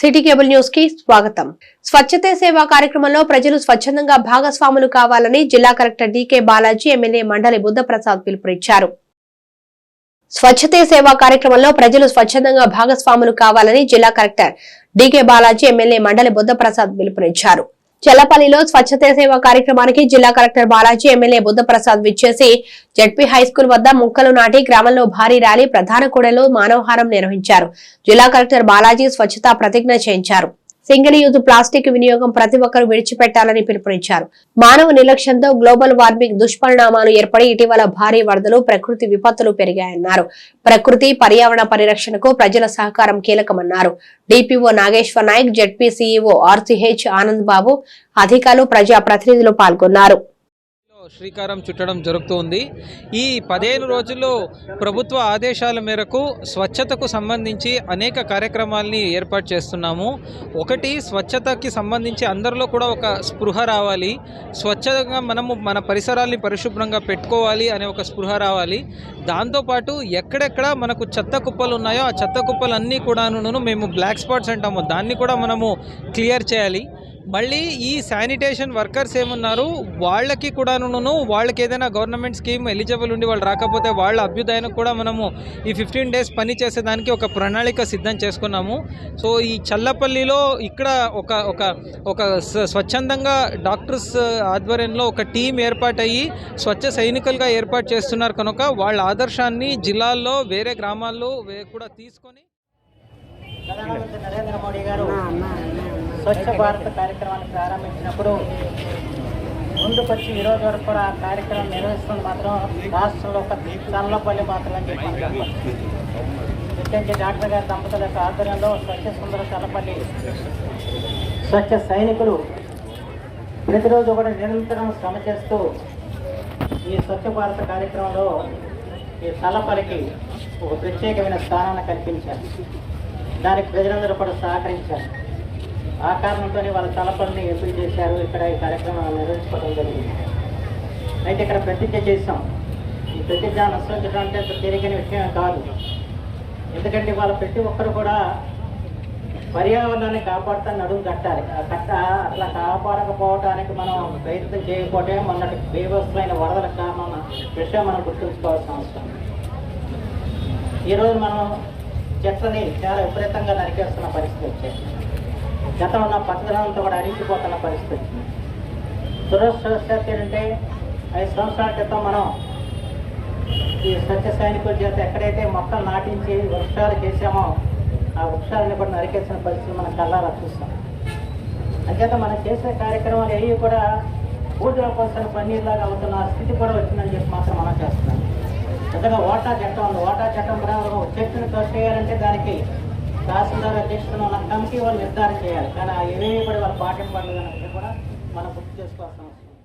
City cable news కి స్వాగతం. స్వచ్ఛతే సేవ కార్యక్రమంలో ప్రజలు స్వచ్ఛందంగా భాగస్వాములు కావాలని జిల్లా కలెక్టర్ డీకే బాలాజీ ఎమ్మెల్యే మండలి బుద్ధప్రసాద్ పిలుపునిచ్చారు. స్వచ్ఛతే సేవ కార్యక్రమంలో ప్రజలు స్వచ్ఛందంగా భాగస్వాములు కావాలని జిల్లా కలెక్టర్ డీకే బాలాజీ ఎమ్మెల్యే మండలి బుద్ధప్రసాద్ పిలుపునిచ్చారు. చెల్లపల్లిలో స్వచ్ఛతే సేవ కార్యక్రమానికి జిల్లా కలెక్టర్ బాలాజీ ఎమ్మెల్యే బుద్ధప్రసాద్ విచ్చేసి జడ్పీ హైస్కూల్ వద్ద మొక్కలు నాటి గ్రామంలో భారీ ర్యాలీ ప్రధాన కూడలో మానవహారం నిర్వహించారు. జిల్లా కలెక్టర్ బాలాజీ స్వచ్ఛతా ప్రతిజ్ఞ చేయించారు. సింగిల్ యూజ్ ప్లాస్టిక్ వినియోగం ప్రతి ఒక్కరూ విడిచిపెట్టాలని పిలుపునిచ్చారు. మానవ నిర్లక్ష్యంతో గ్లోబల్ వార్మింగ్ దుష్పరిణామాలు ఏర్పడి ఇటీవల భారీ వరదలు, ప్రకృతి విపత్తులు పెరిగాయన్నారు. ప్రకృతి పర్యావరణ పరిరక్షణకు ప్రజల సహకారం కీలకమన్నారు. DPO Nageshwar Naik, ZP CEO RCH Anand Babu, అధికారులు, ప్రజా ప్రతినిధులు పాల్గొన్నారు. శ్రీకారం చుట్టడం జరుగుతుంది. ఈ 15 రోజుల్లో ప్రభుత్వ ఆదేశాల మేరకు స్వచ్ఛతకు సంబంధించి అనేక కార్యక్రమాల్ని ఏర్పాటు చేస్తున్నాము. ఒకటి, స్వచ్ఛతకి సంబంధించి అందరిలో కూడా ఒక స్పృహ రావాలి. స్వచ్ఛంగా మనము మన పరిసరాల్ని పరిశుభ్రంగా పెట్టుకోవాలి అనే ఒక స్పృహ రావాలి. దాంతోపాటు ఎక్కడెక్కడ మనకు చెత్త కుప్పలు ఉన్నాయో ఆ చెత్త కుప్పలన్నీ కూడాను మేము బ్లాక్ స్పాట్స్ అంటాము, దాన్ని కూడా మనము క్లియర్ చేయాలి. మళ్ళీ ఈ శానిటేషన్ వర్కర్స్ ఏమున్నారు వాళ్ళకి కూడాను వాళ్ళకి ఏదైనా గవర్నమెంట్ స్కీమ్ ఎలిజిబుల్ ఉండి వాళ్ళు రాకపోతే వాళ్ళ అభ్యుదయానికి కూడా మనము ఈ 15 డేస్ పని చేసేదానికి ఒక ప్రణాళిక సిద్ధం చేసుకున్నాము. సో ఈ చల్లపల్లిలో ఇక్కడ ఒక ఒక ఒక స్వచ్ఛందంగా డాక్టర్స్ ఆధ్వర్యంలో ఒక టీం ఏర్పాటయ్యి స్వచ్ఛ సైనికులుగా ఏర్పాటు చేస్తున్నారు కనుక వాళ్ళ ఆదర్శాన్ని జిల్లాల్లో వేరే గ్రామాల్లో కూడా తీసుకొని ప్రధానమంత్రి నరేంద్ర మోడీ గారు స్వచ్ఛ భారత్ కార్యక్రమాన్ని ప్రారంభించినప్పుడు ముందుకొచ్చి ఈరోజు వరకు కూడా ఆ కార్యక్రమం నిర్వహిస్తుంది మాత్రం రాష్ట్రంలో ఒక చల్లపల్లి మాత్రం అని చెప్పి ముఖ్యంగా డాక్టర్ గారి దంపతుల యొక్క ఆధ్వర్యంలో స్వచ్ఛ సుందర చల్లపల్లి స్వచ్ఛ సైనికులు ప్రతిరోజు కూడా నిరంతరం శ్రమ చేస్తూ ఈ స్వచ్ఛ భారత్ కార్యక్రమంలో ఈ చల్లపల్లికి ఒక ప్రత్యేకమైన స్థానాన్ని కల్పించారు. దానికి ప్రజలందరూ కూడా సహకరించారు. ఆ కారణంతో వాళ్ళ తలపల్ని ఎంపిక చేశారు. ఇక్కడ ఈ కార్యక్రమాలు నిర్వహించుకోవడం జరిగింది. అయితే ఇక్కడ ప్రతిజ్ఞ చేసాం. ఈ ప్రతిజ్ఞ అనుసరించడం అంటే తేలికైన విషయం కాదు. ఎందుకంటే వాళ్ళ ప్రతి ఒక్కరు కూడా పర్యావరణాన్ని కాపాడుతాన్ని అడుగు కట్టాలి. అట్లా కాపాడకపోవడానికి మనం ప్రయత్నం చేయకపోతే మొన్నటి బేవస్తులైన వరదలకు కారణం విషయం మనం గుర్తుంచుకోవాల్సిన అవసరం. ఈరోజు మనం చెట్లని చాలా విపరీతంగా నరికేస్తున్న పరిస్థితి వచ్చేది. గతంలో ఉన్న పచ్చదనంతో కూడా అరిగిపోతున్న పరిస్థితి. దురదృష్టవశాత్తు ఏంటంటే 5 సంవత్సరాల క్రితం మనం ఈ స్వచ్ఛ సైనికుల చేత ఎక్కడైతే మొక్కలు నాటించి వృక్షాలు చేసామో ఆ వృక్షాలను కూడా నరికేసిన పరిస్థితులు మనం కళ్ళారా చూస్తాం. అంచేత మనం చేసే కార్యక్రమాలు ఏవి కూడా బూడిదల కోసం పన్నీర్లాగా అవుతున్న స్థితి కూడా వచ్చిందని చెప్పి మాత్రం మనం చేస్తున్నాం. నిజంగా ఓటా చట్టం ఉంది. ఓటా చట్టం ప్రకారం చెట్టును కట్ చేయాలంటే దానికి తహసీల్దార్ అధ్యక్షతన ఉన్న కమిటీ వాళ్ళు నిర్ధారణ చేయాలి. కానీ ఆ ఏవేవి కూడా వాళ్ళు పాటింపడలేదని కూడా మనం గుర్తు చేసుకోవాల్సిన అవసరం.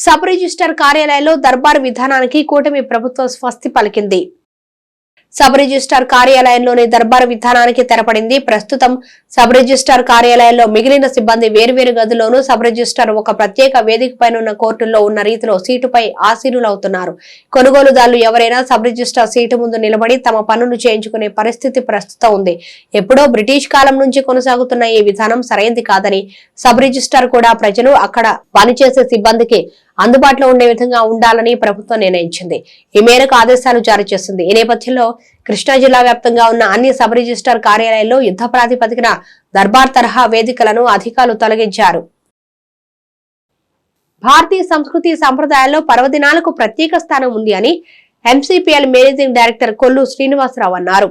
సబ్ రిజిస్టర్ కార్యాలయంలో దర్బార్ విధానానికి కూటమి ప్రభుత్వం స్వస్తి పలికింది. సబ్ రిజిస్టార్ కార్యాలయంలోని దర్బార్ విధానానికి తెరపడింది. ప్రస్తుతం సబ్ రిజిస్టార్ కార్యాలయంలో మిగిలిన సిబ్బంది వేర్వేరు గదుల్లోనూ సబ్ రిజిస్టార్ ఒక ప్రత్యేక వేదికపైనున్న కోర్టుల్లో ఉన్న రీతిలో సీటుపై ఆసీనులవుతున్నారు. కొనుగోలుదారులు ఎవరైనా సబ్ రిజిస్టార్ సీటు ముందు నిలబడి తమ పనులు చేయించుకునే పరిస్థితి ప్రస్తుతం ఉంది. ఎప్పుడో బ్రిటిష్ కాలం నుంచి కొనసాగుతున్న ఈ విధానం సరైంది కాదని, సబ్ రిజిస్టార్ కూడా ప్రజలు అక్కడ పనిచేసే సిబ్బందికి అందుబాటులో ఉండే విధంగా ఉండాలని ప్రభుత్వం నిర్ణయించింది. ఈ మేరకు ఆదేశాలు జారీ చేసింది. ఈ నేపథ్యంలో కృష్ణా జిల్లా వ్యాప్తంగా ఉన్న అన్ని సబ్ రిజిస్టార్ కార్యాలయాల్లో యుద్ధ ప్రాతిపదికన దర్బార్ తరహా వేదికలను అధికారులు తొలగించారు. భారతీయ సంస్కృతి సంప్రదాయాల్లో పర్వదినాలకు ప్రత్యేక స్థానం ఉంది అని ఎంసీపీఎల్ మేనేజింగ్ డైరెక్టర్ కొల్లు శ్రీనివాసరావు అన్నారు.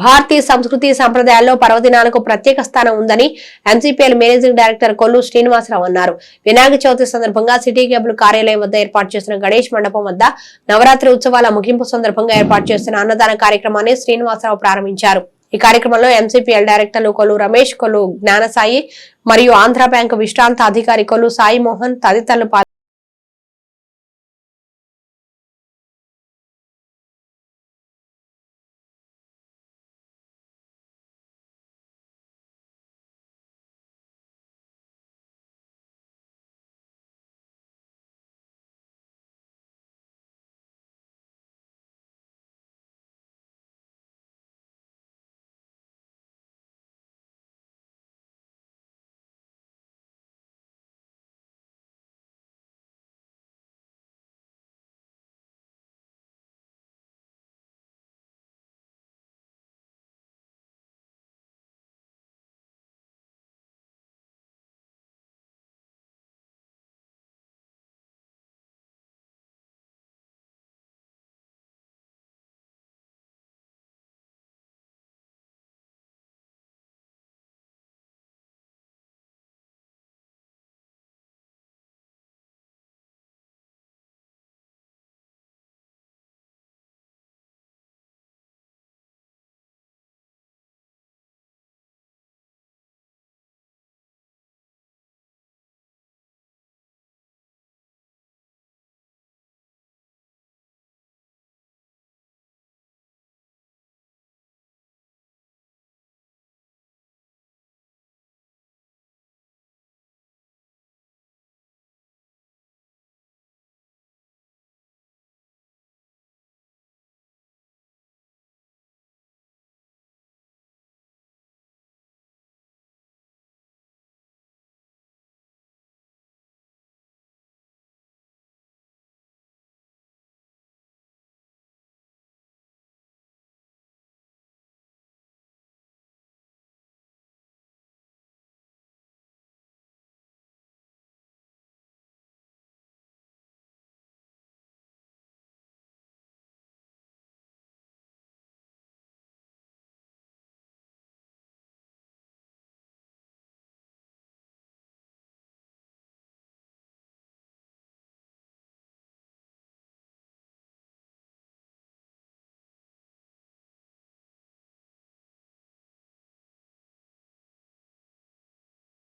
భారతీయ సంస్కృతి సంప్రదాయాల్లో పర్వదినాలకు ప్రత్యేక స్థానం ఉందని ఎంసీపీఎల్ మేనేజింగ్ డైరెక్టర్ కొల్లు శ్రీనివాసరావు అన్నారు. వినాయక చవితి సందర్భంగా సిటీ కేబుల్ కార్యాలయం వద్ద ఏర్పాటు చేసిన గణేష్ మండపం వద్ద నవరాత్రి ఉత్సవాల ముగింపు సందర్భంగా ఏర్పాటు చేసిన అన్నదాన కార్యక్రమాన్ని శ్రీనివాసరావు ప్రారంభించారు. ఈ కార్యక్రమంలో ఎంసీపీఎల్ డైరెక్టర్లు కొల్లు రమేష్, కొల్లు జ్ఞానసాయి మరియు ఆంధ్ర బ్యాంకు విశ్రాంత అధికారి కొల్లు సాయి మోహన్ తదితరులు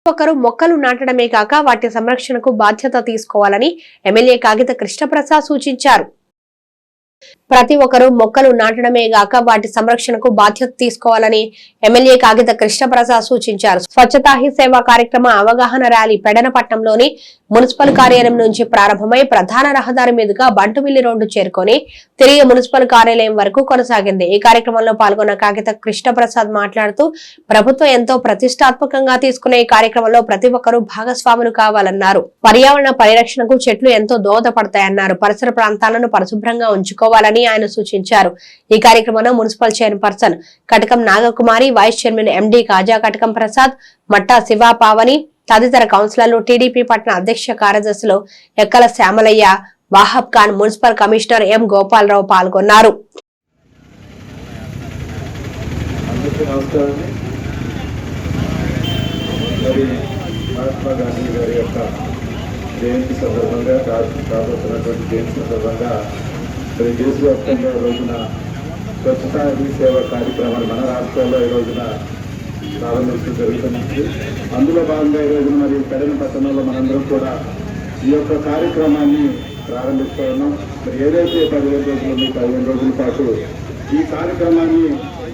ఒక్కరు మొక్కలు నాటడమే కాక వాటి సంరక్షణకు బాధ్యత తీసుకోవాలని ఎమ్మెల్యే కాగిత కృష్ణప్రసాద్ సూచించారు. ప్రతి ఒక్కరూ మొక్కలు నాటడమే గాక వాటి సంరక్షణకు బాధ్యత తీసుకోవాలని ఎమ్మెల్యే కాగిత కృష్ణప్రసాద్ సూచించారు. స్వచ్ఛతా హీ సేవా కార్యక్రమ అవగాహన ర్యాలీ పెడనపట్నంలోని మున్సిపల్ కార్యాలయం నుంచి ప్రారంభమై ప్రధాన రహదారి మీదుగా బంటుమిల్లి రోడ్డు చేరుకొని తిరిగి మున్సిపల్ కార్యాలయం వరకు కొనసాగింది. ఈ కార్యక్రమంలో పాల్గొన్న కాగిత కృష్ణప్రసాద్ మాట్లాడుతూ ప్రభుత్వం ఎంతో ప్రతిష్టాత్మకంగా తీసుకునే ఈ కార్యక్రమంలో ప్రతి ఒక్కరూ భాగస్వాములు కావాలన్నారు. పర్యావరణ పరిరక్షణకు చెట్లు ఎంతో దోహదపడతాయన్నారు. పరిసర ప్రాంతాలను పరిశుభ్రంగా ఉంచుకోవాలని ఆయన సూచించారు. ఈ కార్యక్రమంలో municipal chairperson Katakam Nagakumari, vice chairman MD Kaja Katakam Prasad, Matta Siva Pavani తదితర కౌన్సిలర్లు, టీడీపీ పట్టణ అధ్యక్ష కార్యదర్శులు Ekkala Syamalaiah, Wahab Khan, municipal commissioner M Gopalarao పాల్గొన్నారు. దేశవ్యాప్తంగా ఈ రోజున స్వచ్ఛతా హీ సేవ కార్యక్రమాలు మన రాష్ట్రంలో ఈ రోజున ప్రారంభించడం జరుగుతుంది. అందులో భాగంగా ఈ రోజున మరి పెడనపట్నంలో మనందరం కూడా ఈ యొక్క కార్యక్రమాన్ని ప్రారంభిస్తూ ఉన్నాం. మరి ఏదైతే 15 రోజులు ఉంది, 15 రోజుల పాటు ఈ కార్యక్రమాన్ని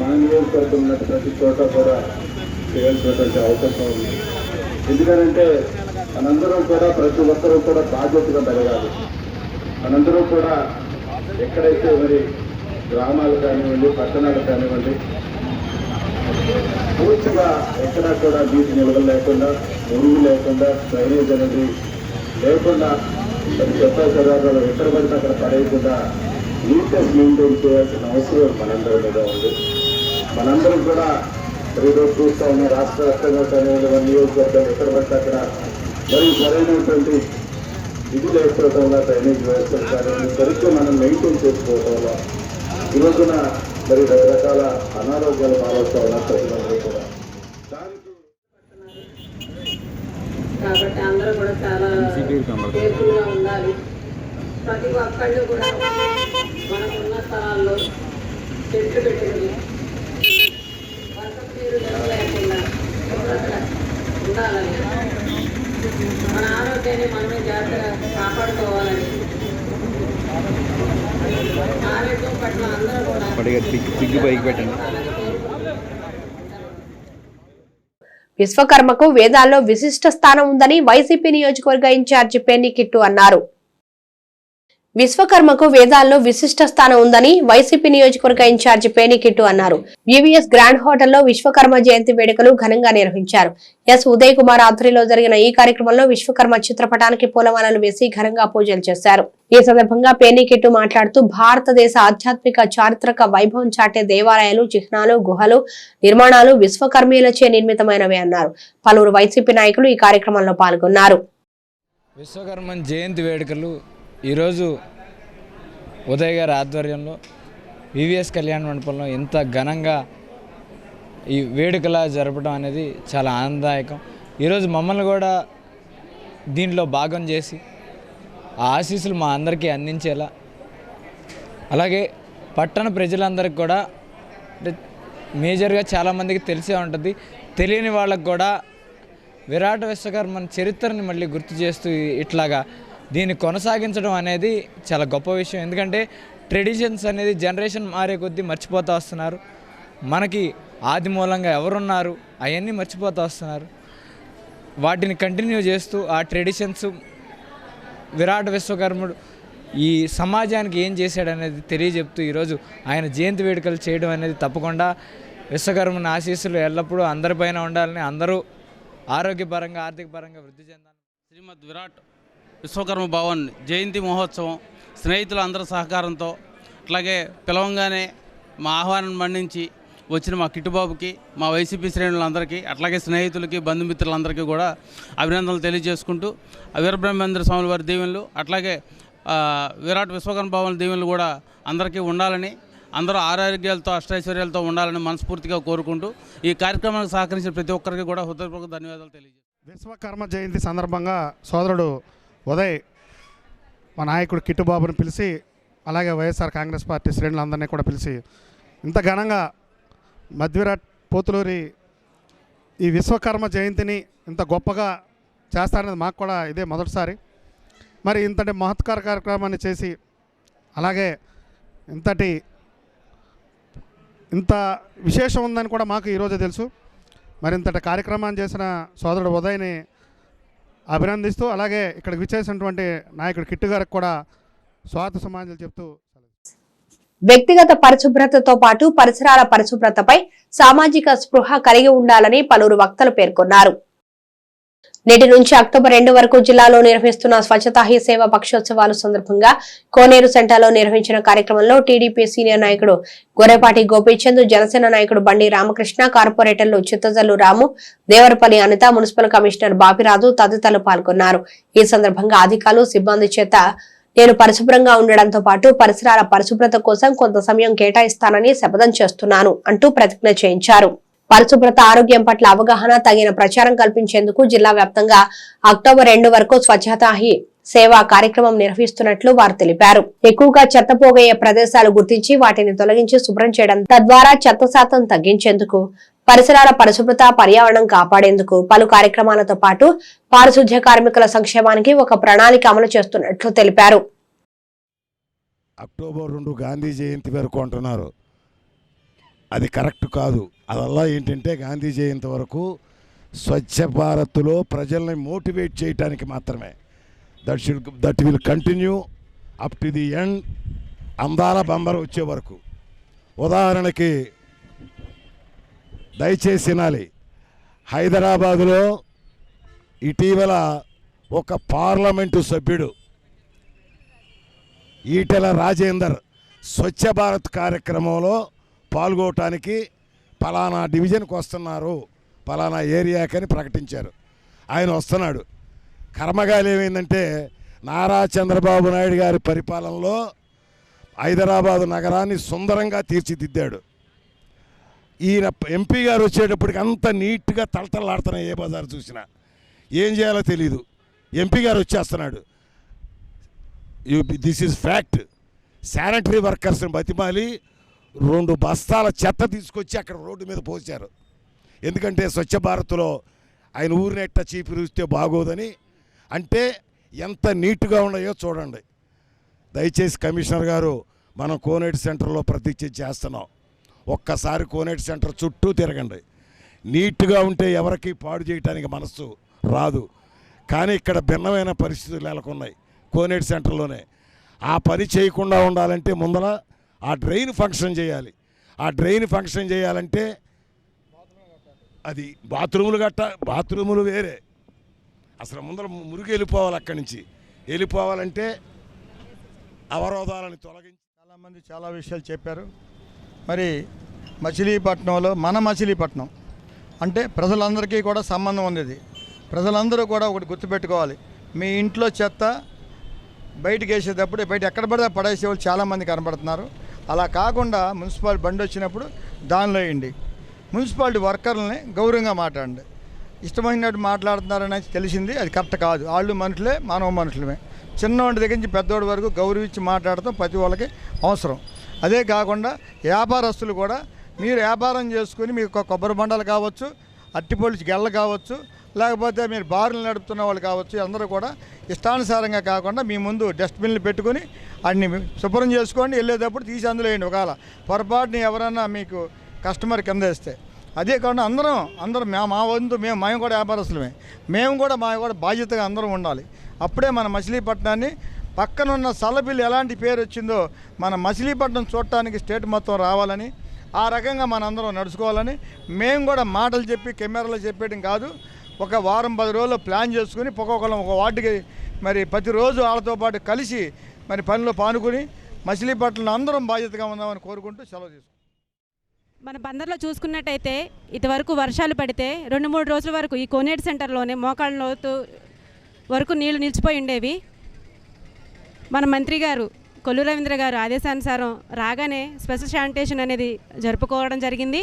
మన నియోజకవర్గం ఉన్న ప్రతి చోట కూడా చేయాల్సినటువంటి అవకాశం ఉంది. ఎందుకంటే మనందరం కూడా ప్రతి ఒక్కరూ కూడా బాధ్యతగా పెరగాలి. మనందరూ కూడా ఎక్కడైతే మరి గ్రామాలు కానివ్వండి, పట్టణాలు కానివ్వండి, పూర్తిగా ఎక్కడా కూడా నీటి నిల్వలు లేకుండా, మురుగు లేకుండా, డ్రైనేజ్ అనేది లేకుండా, మరి చెత్త చెదారాలు ఎక్కడ పడితే అక్కడ పడేయకుండా నీట్నెస్ మెయింటైన్ చేయాల్సిన అవసరం మనందరి మీద ఉంది. మనందరం కూడా ఈరోజు చూస్తూ ఉన్న రాష్ట్ర వ్యాప్తంగా కానివ్వండి, మన నియోజకవర్గం ఎక్కడ పడితే అక్కడ మరి సరైనటువంటి ఇది లేకపోవడం వల్ల డ్రైనేజ్ వ్యవస్థలు కానీ సరిగ్గా మనం మెయింటైన్ చేసుకోవడంలో ఈ రోజున మరి రకరకాల అనారోగ్యాలు పాలవుతూ ఉన్నారు ప్రజలందరూ కూడా. కాబట్టి అందరూ కూడా చాలా కేర్ఫుల్గా ఉండాలి. ప్రతి ఒక్కళ్ళు కూడా మనకున్న స్థలాల్లో చెట్లు పెట్టుకుని వర్షపు నీరు నిల్వ లేకుండా ఉండాలని, మన ఆరోగ్యాన్ని మనమే జాగ్రత్తగా కాపాడుకోవాలని, ఆరోగ్యం పట్ల అందరూ కూడా విశ్వకర్మకు వేదాల్లో విశిష్ట స్థానం ఉందని వైసీపీ నియోజకవర్గ ఇన్ఛార్జి పేర్ని కిట్టు అన్నారు. విశ్వకర్మకు వేదాల్లో విశిష్ట స్థానం ఉందని వైసీపీ నియోజకవర్గ ఇన్ఛార్జి పేర్ని కిట్టు అన్నారు. వివిఎస్ గ్రాండ్ హోటల్లో విశ్వకర్మ జయంతి వేడుకలు ఘనంగా నిర్వహించారు. ఎస్ ఉదయ్ కుమార్ ఆధ్వర్యంలో జరిగిన ఈ కార్యక్రమంలో విశ్వకర్మ చిత్రపటానికి పూలమాలలు వేసి ఘనంగా పూజలు చేశారు. ఈ సందర్భంగా పేర్ని కిట్టు మాట్లాడుతూ భారతదేశ ఆధ్యాత్మిక చారిత్రక వైభవం చాటే దేవాలయాలు, చిహ్నాలు, గుహలు నిర్మాణాలు విశ్వకర్మీలచే నిర్మితమైనవి అన్నారు. పలువురు వైసీపీ నాయకులు ఈ కార్యక్రమంలో పాల్గొన్నారు. విశ్వకర్మ జయంతి వేడుకలు ఈరోజు ఉదయ్ గారి ఆధ్వర్యంలో వివిఎస్ కళ్యాణ మండపంలో ఇంత ఘనంగా ఈ వేడుకలా జరపడం అనేది చాలా ఆనందదాయకం. ఈరోజు మమ్మల్ని కూడా దీంట్లో భాగం చేసి ఆ ఆశీస్సులు మా అందరికీ అందించేలా, అలాగే పట్టణ ప్రజలందరికీ కూడా మేజర్గా చాలామందికి తెలిసే ఉంటుంది, తెలియని వాళ్ళకు కూడా విరాట విశ్వకర్మ చరిత్రని మళ్ళీ గుర్తు చేస్తూ ఇట్లాగా దీన్ని కొనసాగించడం అనేది చాలా గొప్ప విషయం. ఎందుకంటే ట్రెడిషన్స్ అనేది జనరేషన్ మారే కొద్దీ మర్చిపోతూ వస్తున్నారు. మనకి ఆది మూలంగా ఎవరున్నారు అవన్నీ మర్చిపోతూ వస్తున్నారు. వాటిని కంటిన్యూ చేస్తూ ఆ ట్రెడిషన్స్ విరాట విశ్వకర్ముడు ఈ సమాజానికి ఏం చేశాడనేది తెలియజెప్తూ ఈరోజు ఆయన జయంతి వేడుకలు చేయడం అనేది తప్పకుండా విశ్వకర్మని ఆశీస్సులు ఎల్లప్పుడూ అందరిపైన ఉండాలని, అందరూ ఆరోగ్యపరంగా ఆర్థికపరంగా వృద్ధి చెందాలి. శ్రీమద్ విరాట్ విశ్వకర్మ భవన్ జయంతి మహోత్సవం స్నేహితుల అందరి సహకారంతో, అట్లాగే పిలవంగానే మా ఆహ్వానం మన్నించి వచ్చిన మా కిట్టుబాబుకి, మా వైసీపీ శ్రేణులందరికీ, అట్లాగే స్నేహితులకి, బంధుమిత్రులందరికీ కూడా అభినందనలు తెలియజేసుకుంటూ వీరబ్రహ్మేంద్ర స్వామి వారి దీవెనలు, అట్లాగే విరాట్ విశ్వకర్మ భవన్ దీవెనలు కూడా అందరికీ ఉండాలని, అందరూ ఆరోగ్యాలతో అష్టైశ్వర్యాలతో ఉండాలని మనస్ఫూర్తిగా కోరుకుంటూ ఈ కార్యక్రమానికి సహకరించిన ప్రతి ఒక్కరికి కూడా హృదయపూర్వక ధన్యవాదాలు తెలియజేస్తాను. విశ్వకర్మ జయంతి సందర్భంగా సోదరుడు ఉదయ్ మా నాయకుడు కిట్టుబాబుని పిలిచి, అలాగే వైఎస్ఆర్ కాంగ్రెస్ పార్టీ శ్రేణులందరినీ కూడా పిలిచి ఇంత ఘనంగా మధ్విరాట్ పోతులూరి ఈ విశ్వకర్మ జయంతిని ఇంత గొప్పగా చేస్తారనేది మాకు కూడా ఇదే మొదటిసారి. మరి ఇంతటి మహత్కర కార్యక్రమాన్ని చేసి అలాగే ఇంత విశేషం ఉందని కూడా మాకు ఈరోజే తెలుసు. మరి ఇంతటి కార్యక్రమాన్ని చేసిన సోదరుడు ఉదయ్ని అభినందిస్తూ అలాగే ఇక్కడికి విచ్చేసినటువంటి నాయకుడు కిట్టు గారికి కూడా స్వాగత సమాజాలు చెప్తూ వ్యక్తిగత పరిశుభ్రతతో పాటు పరిసరాల పరిశుభ్రతపై సామాజిక స్పృహ కలిగి ఉండాలని పలువురు వక్తలు పేర్కొన్నారు. నేటి నుంచి అక్టోబర్ 2 వరకు జిల్లాలో నిర్వహిస్తున్న స్వచ్ఛతా హీ సేవ పక్షోత్సవాల సందర్భంగా కోనేరు సెంటర్లో నిర్వహించిన కార్యక్రమంలో టీడీపీ సీనియర్ నాయకుడు గొర్రెపాటి గోపీచంద్, జనసేన నాయకుడు బండి రామకృష్ణ, కార్పొరేటర్లు చిత్తజల్లు రాము, దేవరపల్లి అనిత, మున్సిపల్ కమిషనర్ బాపిరాజు తదితరులు పాల్గొన్నారు. ఈ సందర్భంగా అధికారులు, సిబ్బంది చేత నేను పరిశుభ్రంగా ఉండడంతో పాటు పరిసరాల పరిశుభ్రత కోసం కొంత సమయం కేటాయిస్తానని శపథం చేస్తున్నాను అంటూ ప్రతిజ్ఞ చేయించారు. పరిశుభ్రత, ఆరోగ్యం పట్ల అవగాహన, తగిన ప్రచారం కల్పించేందుకు జిల్లా వ్యాప్తంగా అక్టోబర్ 2 వరకు స్వచ్ఛతా హీ సేవా కార్యక్రమం నిర్వహిస్తున్నట్లు వారు తెలిపారు. ఎక్కువగా చెత్త పోగయ్యే ప్రదేశాలు గుర్తించి వాటిని తొలగించి శుభ్రం చేయడం, తద్వారా చెత్త శాతం తగ్గించేందుకు, పరిసరాల పరిశుభ్రత, పర్యావరణం కాపాడేందుకు పలు కార్యక్రమాలతో పాటు పారిశుధ్య కార్మికుల సంక్షేమానికి ఒక ప్రణాళిక అమలు చేస్తున్నట్లు తెలిపారు. అక్టోబర్ 2 గాంధీ జయంతి వరకు అంటున్నారు, అది కరెక్ట్ కాదు. అదల్లా ఏంటంటే గాంధీ జయంతి వరకు స్వచ్ఛ భారత్లో ప్రజల్ని మోటివేట్ చేయడానికి మాత్రమే. That will continue up to the end, అందాల బంబర్ వచ్చే వరకు. ఉదాహరణకి దయచేసి వినాలి, హైదరాబాదులో ఇటీవల ఒక పార్లమెంటు సభ్యుడు ఈటెల రాజేందర్ స్వచ్ఛ భారత్ కార్యక్రమంలో పాల్గొనడానికి పలానా డివిజన్కి వస్తున్నారు, పలానా ఏరియాకని ప్రకటించారు. ఆయన వస్తున్నాడు. కర్మగాలి ఏమైందంటే నారా చంద్రబాబు నాయుడు గారి పరిపాలనలో హైదరాబాదు నగరాన్ని సుందరంగా తీర్చిదిద్దాడు. ఈయన ఎంపీ గారు వచ్చేటప్పటికి అంత నీట్గా తలతలాడుతున్నాయి. ఏ బజారు చూసినా ఏం చేయాలో తెలీదు. ఎంపీ గారు వచ్చేస్తున్నాడు. This is fact. శానిటరీ వర్కర్స్ని బతిమాలి 2 బస్తాల చెత్త తీసుకొచ్చి అక్కడ రోడ్డు మీద పోసారు. ఎందుకంటే స్వచ్ఛ భారత్లో ఆయన ఊరినెట్ట చీపిరిస్తే బాగోదని. అంటే ఎంత నీట్గా ఉన్నాయో చూడండి. దయచేసి కమిషనర్ గారు, మనం కోనేటి సెంటర్లో ప్రతిజ్ఞ చేస్తున్నాం. ఒక్కసారి కోనేటి సెంటర్ చుట్టూ తిరగండి. నీట్గా ఉంటే ఎవరికి పాడు చేయడానికి మనస్సు రాదు. కానీ ఇక్కడ భిన్నమైన పరిస్థితులు నెలకొన్నాయి కోనేటి సెంటర్లోనే. ఆ పని చేయకుండా ఉండాలంటే ముందర ఆ డ్రైన్ ఫంక్షన్ చేయాలి. ఆ డ్రైన్ ఫంక్షన్ చేయాలంటే అది బాత్రూములు వేరే. అసలు ముందర మురుగు వెళ్ళిపోవాలి. అక్కడి నుంచి వెళ్ళిపోవాలంటే అవరోధాలను తొలగించి చాలామంది చాలా విషయాలు చెప్పారు. మరి మచిలీపట్నంలో మన మచిలీపట్నం అంటే ప్రజలందరికీ కూడా సంబంధం ఉంది. ప్రజలందరూ కూడా ఒకటి గుర్తుపెట్టుకోవాలి, మీ ఇంట్లో చెత్త బయటకు వేసేటప్పుడు బయట ఎక్కడ పడితే పడేసే వాళ్ళు చాలామంది కనబడుతున్నారు. అలా కాకుండా మున్సిపాలిటీ బండి వచ్చినప్పుడు దానిలో వేయండి. మున్సిపాలిటీ వర్కర్లని గౌరవంగా మాట్లాడండి. ఇష్టమైనట్టు మాట్లాడుతున్నారని తెలిసింది, అది కరెక్ట్ కాదు. వాళ్ళు మనుషులే, మానవ మనుషులమే. చిన్నవాడి దగ్గర నుంచి పెద్దవాడి వరకు గౌరవించి మాట్లాడటం ప్రతి వాళ్ళకి అవసరం. అదే కాకుండా వ్యాపారస్తులు కూడా మీరు వ్యాపారం చేసుకుని మీకు కొబ్బరి బండలు కావచ్చు, అట్టిపొడి గెల్ల కావచ్చు, లేకపోతే మీరు బారులు నడుపుతున్న వాళ్ళు కావచ్చు, అందరూ కూడా ఇష్టానుసారంగా కాకుండా మీ ముందు డస్ట్బిన్లు పెట్టుకొని అన్ని శుభ్రం చేసుకోండి. వెళ్ళేటప్పుడు తీసి అందులో వేయండి. ఒకవేళ పొరపాటుని ఎవరన్నా మీకు కస్టమర్ కింద వేస్తే. అదే కాకుండా అందరం మా వంతు మేము కూడా వ్యాపారస్తులమే. మేము కూడా బాధ్యతగా అందరం ఉండాలి. అప్పుడే మన మచిలీపట్నాన్ని పక్కనున్న సల్లపిల్లి ఎలాంటి పేరు వచ్చిందో మన మచిలీపట్నం చూడటానికి స్టేట్ మొత్తం రావాలని, ఆ రకంగా మనందరం నడుచుకోవాలని మేము కూడా మాటలు చెప్పి కెమెరాలో చెప్పేయడం కాదు. ఒక వారం 10 రోజులు ప్లాన్ చేసుకుని ఒక్కొక్కరు ఒక వార్డుకి మరి ప్రతిరోజు వాళ్ళతో పాటు కలిసి మరి పనిలో పానుకుని మచిలీపట్నంలో అందరం బాధ్యతగా ఉందామని కోరుకుంటూ సెలవు తీసుకుంటాం. మన బందర్లో చూసుకున్నట్టయితే ఇంతవరకు వర్షాలు పడితే 2-3 రోజుల వరకు ఈ కోనేటి సెంటర్లోనే మోకాళ్ళ లోతు వరకు నీళ్లు నిలిచిపోయి ఉండేవి. మన మంత్రి గారు కొల్లు రవీంద్ర గారు ఆదేశానుసారం రాగానే స్పెషల్ శానిటేషన్ అనేది జరుపుకోవడం జరిగింది.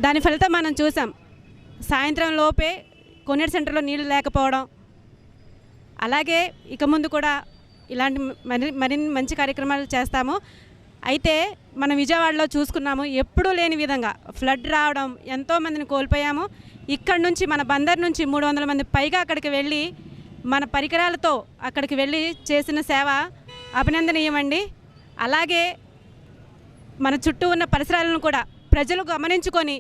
దాని ఫలితం మనం చూసాం. సాయంత్రం లోపే కోనేటి సెంటర్లో నీళ్లు లేకపోవడం. అలాగే ఇక ముందు కూడా ఇలాంటి మరిన్ని మంచి కార్యక్రమాలు చేస్తాము. అయితే మన విజయవాడలో చూసుకున్నాము, ఎప్పుడూ లేని విధంగా ఫ్లడ్ రావడం, ఎంతోమందిని కోల్పోయాము. ఇక్కడ నుంచి మన బందర్ నుంచి 300 మంది పైగా అక్కడికి వెళ్ళి మన పరికరాలతో అక్కడికి వెళ్ళి చేసిన సేవ అభినందనీయమండి. అలాగే మన చుట్టూ ఉన్న పరిసరాలను కూడా ప్రజలు గమనించుకొని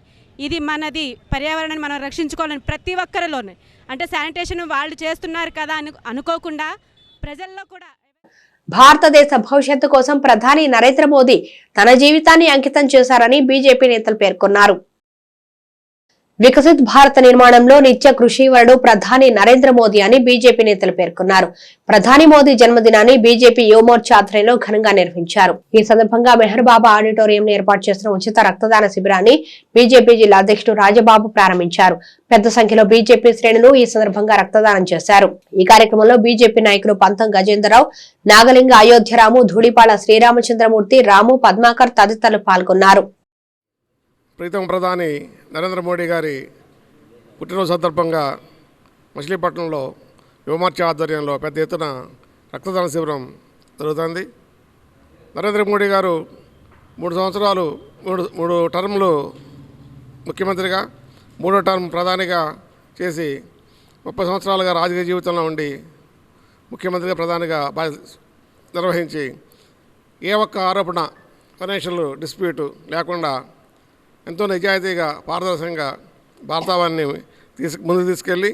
ఇది మనది, పర్యావరణాన్ని మనం రక్షించుకోవాలని ప్రతి ఒక్కరిలోనే, అంటే శానిటేషన్ వాళ్ళు చేస్తున్నారు కదా అని అనుకోకుండా ప్రజల్లో కూడా. భారతదేశ భవిష్యత్తు కోసం ప్రధాని నరేంద్ర మోదీ తన జీవితాన్ని అంకితం చేశారని బీజేపీ నేతలు పేర్కొన్నారు. వికసిత్ భారత నిర్మాణంలో నిత్య కృషివరుడు ప్రధాని నరేంద్ర మోదీ అని బీజేపీ నేతలు పేర్కొన్నారు. ప్రధాని మోదీ జన్మదినాన్ని బీజేపీ యువమోర్చా ఆధ్వర్యంలో ఘనంగా నిర్వహించారు. ఈ సందర్భంగా మెహర్ బాబా ఆడిటోరియంలో ఏర్పాటు చేసిన ఉచిత రక్తదాన శిబిరాన్ని బీజేపీ జిల్లా అధ్యక్షుడు రాజబాబు ప్రారంభించారు. పెద్ద సంఖ్యలో బీజేపీ శ్రేణులు ఈ సందర్భంగా రక్తదానం చేశారు. ఈ కార్యక్రమంలో బీజేపీ నాయకులు పంతం గజేంద్రరావు, నాగలింగ అయోధ్యరాము, ధూళిపాల శ్రీరామచంద్రమూర్తి, రాము, పద్మాకర్ తదితరులు పాల్గొన్నారు. ప్రీతం ప్రధాని నరేంద్ర మోడీ గారి పుట్టినరోజు సందర్భంగా మచిలీపట్నంలో యువమోర్చా ఆధ్వర్యంలో పెద్ద ఎత్తున రక్తదాన శిబిరం జరుగుతుంది. నరేంద్ర మోడీ గారు 3 సంవత్సరాలు 3 టర్ములు ముఖ్యమంత్రిగా, 3వ టర్మ్ ప్రధానిగా చేసి 30 సంవత్సరాలుగా రాజకీయ జీవితంలో ఉండి ముఖ్యమంత్రిగా ప్రధానిగా నిర్వహించి ఏ ఒక్క ఆరోపణ, ఫైనాన్షియల్ డిస్ప్యూట్ లేకుండా ఎంతో నిజాయితీగా, పారదర్శకంగా భారతావన్ని ముందుకు తీసుకెళ్ళి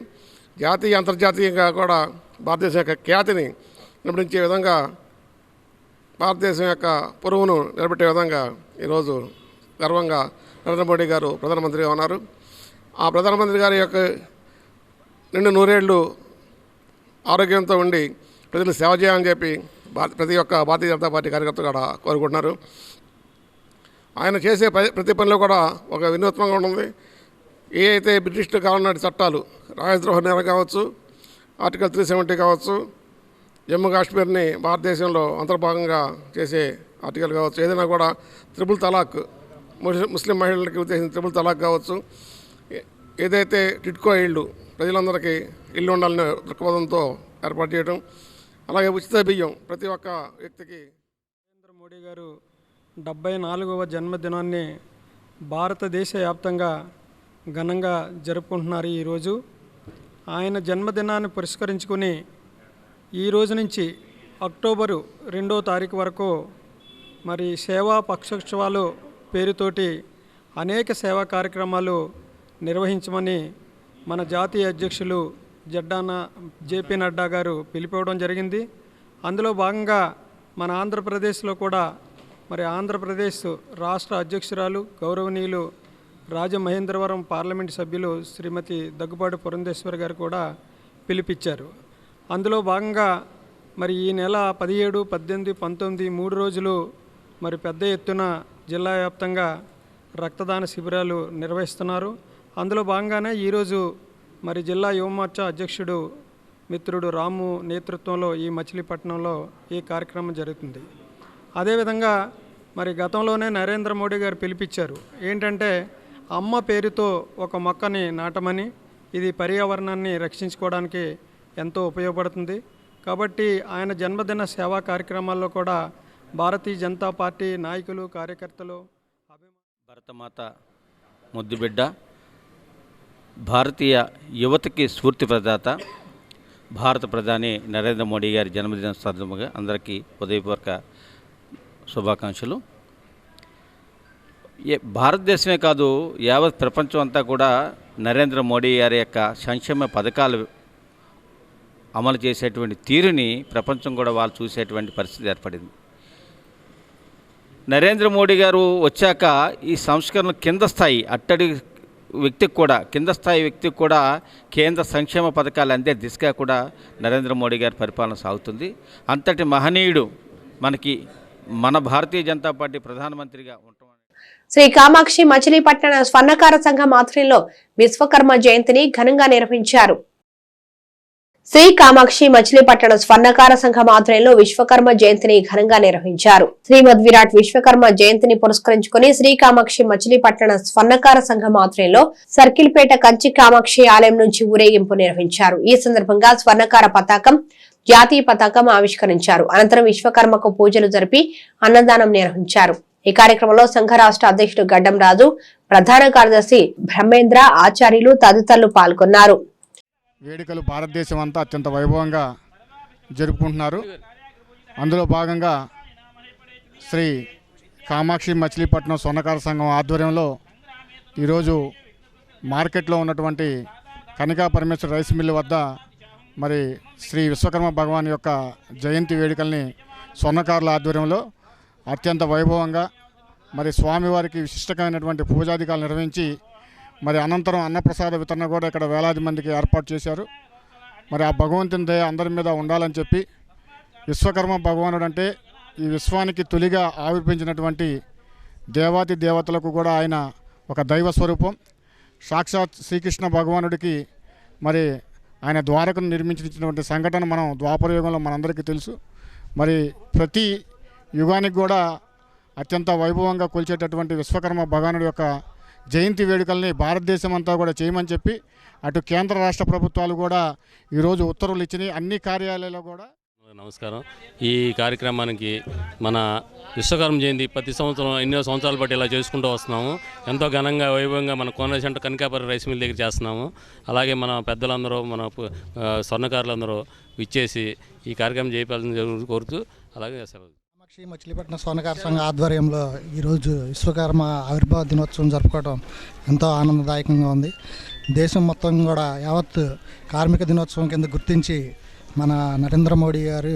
జాతీయ అంతర్జాతీయంగా కూడా భారతదేశం యొక్క ఖ్యాతిని నిలబడించే విధంగా, భారతదేశం యొక్క పొరుగును నిలబెట్టే విధంగా ఈరోజు గర్వంగా నరేంద్ర మోడీ గారు ప్రధానమంత్రిగా ఉన్నారు. ఆ ప్రధానమంత్రి గారి యొక్క నిండు 100 ఏళ్ళు ఆరోగ్యంతో ఉండి ప్రజలు సేవ చేయాలని చెప్పి ప్రతి ఒక్క భారతీయ జనతా పార్టీ కార్యకర్తలు కూడా కోరుకుంటున్నారు. ఆయన చేసే ప్రతి పనిలో కూడా ఒక వినూత్నంగా ఉంటుంది. ఏ అయితే బ్రిటిష్లో కావాలన్న చట్టాలు, రాజద్రోహ నేరం కావచ్చు, ఆర్టికల్ 370 కావచ్చు, జమ్మూ కాశ్మీర్ని భారతదేశంలో అంతర్భాగంగా చేసే ఆర్టికల్ కావచ్చు, ఏదైనా కూడా త్రిపుల్ తలాక్, ముస్లిం మహిళలకి ఉద్దేశించిన త్రిపుల్ తలాక్ కావచ్చు, ఏదైతే టిడ్కో ఇళ్ళు, ప్రజలందరికీ ఇల్లు ఉండాలనే దృక్పథంతో ఏర్పాటు చేయడం, అలాగే ఉచిత బియ్యం ప్రతి ఒక్క వ్యక్తికి. నరేంద్ర మోడీ గారు 74వ జన్మదినాన్ని భారతదేశ వ్యాప్తంగా ఘనంగా జరుపుకుంటున్నారు. ఈరోజు ఆయన జన్మదినాన్ని పురస్కరించుకుని ఈ రోజు నుంచి అక్టోబరు 2వ తారీఖు వరకు మరి సేవా పక్షోత్సవాలు పేరుతోటి అనేక సేవా కార్యక్రమాలు నిర్వహించమని మన జాతీయ అధ్యక్షులు జేపీ నడ్డా గారు పిలిపివ్వడం జరిగింది. అందులో భాగంగా మన ఆంధ్రప్రదేశ్లో కూడా మరి ఆంధ్రప్రదేశ్ రాష్ట్ర అధ్యక్షురాలు గౌరవనీయులు రాజమహేంద్రవరం పార్లమెంటు సభ్యులు శ్రీమతి దగ్గుబాటి పురంధేశ్వరి గారు కూడా పిలిపించారు. అందులో భాగంగా మరి ఈ నెల 17, 18, 19 3 రోజులు మరి పెద్ద ఎత్తున జిల్లా వ్యాప్తంగా రక్తదాన శిబిరాలు నిర్వహిస్తున్నారు. అందులో భాగంగానే ఈరోజు మరి జిల్లా యువమోర్చా అధ్యక్షుడు మిత్రుడు రాము నేతృత్వంలో ఈ మచిలీపట్నంలో ఈ కార్యక్రమం జరుగుతుంది. అదేవిధంగా మరి గతంలోనే నరేంద్ర మోడీ గారు పిలిపించారు. ఏంటంటే అమ్మ పేరుతో ఒక మొక్కని నాటమని, ఇది పర్యావరణాన్ని రక్షించుకోవడానికి ఎంతో ఉపయోగపడుతుంది. కాబట్టి ఆయన జన్మదిన సేవా కార్యక్రమాల్లో కూడా భారతీయ జనతా పార్టీ నాయకులు, కార్యకర్తలు, భరతమాత ముద్దుబిడ్డ, భారతీయ యువతకి స్ఫూర్తి ప్రదాత, భారత ప్రధాని నరేంద్ర మోడీ గారి జన్మదిన సందర్భంగా అందరికీ హృదయపూర్వక శుభాకాంక్షలు. భారతదేశమే కాదు, యావత్ ప్రపంచం అంతా కూడా నరేంద్ర మోడీ గారి యొక్క సంక్షేమ పథకాలు అమలు చేసేటువంటి తీరుని ప్రపంచం కూడా వాళ్ళు చూసేటువంటి పరిస్థితి ఏర్పడింది. నరేంద్ర మోడీ గారు వచ్చాక ఈ సంస్కరణ కింద స్థాయి అట్టడి వ్యక్తికి కూడా, కింద స్థాయి వ్యక్తికి కూడా కేంద్ర సంక్షేమ పథకాలు అందే దిశగా కూడా నరేంద్ర మోడీ గారి పరిపాలన సాగుతుంది. అంతటి మహనీయుడు మనకి మన భారతీయ జనతా పార్టీ ప్రధానమంత్రిగా ఉంటాం. శ్రీ కామాక్షి మచిలీపట్నం స్వర్ణకార సంఘం ఆధ్వర్యంలో విశ్వకర్మ జయంతిని ఘనంగా నిర్వహించారు. శ్రీ కామాక్షి మచిలీపట్నం స్వర్ణకార సంఘం ఆధ్వర్యంలో విశ్వకర్మ జయంతిని ఘనంగా నిర్వహించారు. శ్రీమద్ విరాట్ విశ్వకర్మ జయంతిని పురస్కరించుకుని శ్రీ కామాక్షి మచిలీపట్నం స్వర్ణకార సంఘం ఆధ్వర్యంలో సర్కిల్పేట కంచి కామాక్షి ఆలయం నుంచి ఊరేగింపు నిర్వహించారు. ఈ సందర్భంగా స్వర్ణకార పతాకం, జాతీయ పతాకం ఆవిష్కరించారు. అనంతరం విశ్వకర్మకు పూజలు జరిపి అన్నదానం నిర్వహించారు. ఈ కార్యక్రమంలో సంఘ రాష్ట్ర అధ్యక్షుడు గడ్డం రాజు, ప్రధాన కార్యదర్శి బ్రహ్మేంద్ర, ఆచార్యులు తదితరులు పాల్గొన్నారు. వేడుకలు భారతదేశం అంతా అత్యంత వైభవంగా జరుపుకుంటున్నారు. అందులో భాగంగా శ్రీ కామాక్షి మచిలీపట్నం స్వర్ణకార సంఘం ఆధ్వర్యంలో ఈరోజు మార్కెట్లో ఉన్నటువంటి కనికా పరమేశ్వర రైస్ మిల్లు వద్ద మరి శ్రీ విశ్వకర్మ భగవాన్ యొక్క జయంతి వేడుకల్ని స్వర్ణకారుల ఆధ్వర్యంలో అత్యంత వైభవంగా మరి స్వామివారికి విశిష్టమైనటువంటి పూజాధికారులు నిర్వహించి మరి అనంతరం అన్నప్రసాద వితరణ కూడా ఇక్కడ వేలాది మందికి ఏర్పాటు చేశారు. మరి ఆ భగవంతుని దయ అందరి మీద ఉండాలని చెప్పి విశ్వకర్మ భగవానుడు అంటే ఈ విశ్వానికి తొలిగా ఆవిర్భించినటువంటి దేవాతి దేవతలకు కూడా ఆయన ఒక దైవ స్వరూపం. సాక్షాత్ శ్రీకృష్ణ భగవానుడికి మరి ఆయన ద్వారకను నిర్మించినటువంటి సంఘటన మనం ద్వాపర యుగంలో మనందరికీ తెలుసు. మరి ప్రతి యుగానికి కూడా అత్యంత వైభవంగా కొలిచేటటువంటి విశ్వకర్మ భగవానుడి యొక్క జయంతి వేడుకల్ని భారతదేశం అంతా కూడా చేయమని చెప్పి అటు కేంద్ర రాష్ట్ర ప్రభుత్వాలు కూడా ఈరోజు ఉత్తర్వులు ఇచ్చినాయి. అన్ని కార్యాలయాల్లో కూడా. నమస్కారం. ఈ కార్యక్రమానికి మన విశ్వకర్మ జయంతి ప్రతి సంవత్సరం ఎన్నో సంవత్సరాల బట్టి ఇలా చేసుకుంటూ వస్తున్నాము. ఎంతో ఘనంగా వైభవంగా మన కోనరాజు సెంటర్ కనకాపురం రైస్ మిల్ దగ్గర చేస్తున్నాము. అలాగే మన పెద్దలందరూ మన స్వర్ణకారులందరూ ఇచ్చేసి ఈ కార్యక్రమం చేయాలని కోరుతూ అలాగే సెలవు. కామాక్షి మచిలీపట్నం స్వర్ణకార సంఘ ఆధ్వర్యంలో ఈరోజు విశ్వకర్మ ఆవిర్భావ దినోత్సవం జరుపుకోవడం ఎంతో ఆనందదాయకంగా ఉంది. దేశం మొత్తం కూడా యావత్ కార్మిక దినోత్సవం కింద గుర్తించి మన నరేంద్ర మోడీ గారు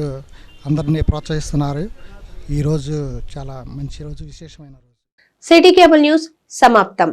అందరినీ ప్రోత్సహిస్తున్నారు. ఈరోజు చాలా మంచి రోజు, విశేషమైన రోజు. సిటీ కేబుల్ న్యూస్ సమాప్తం.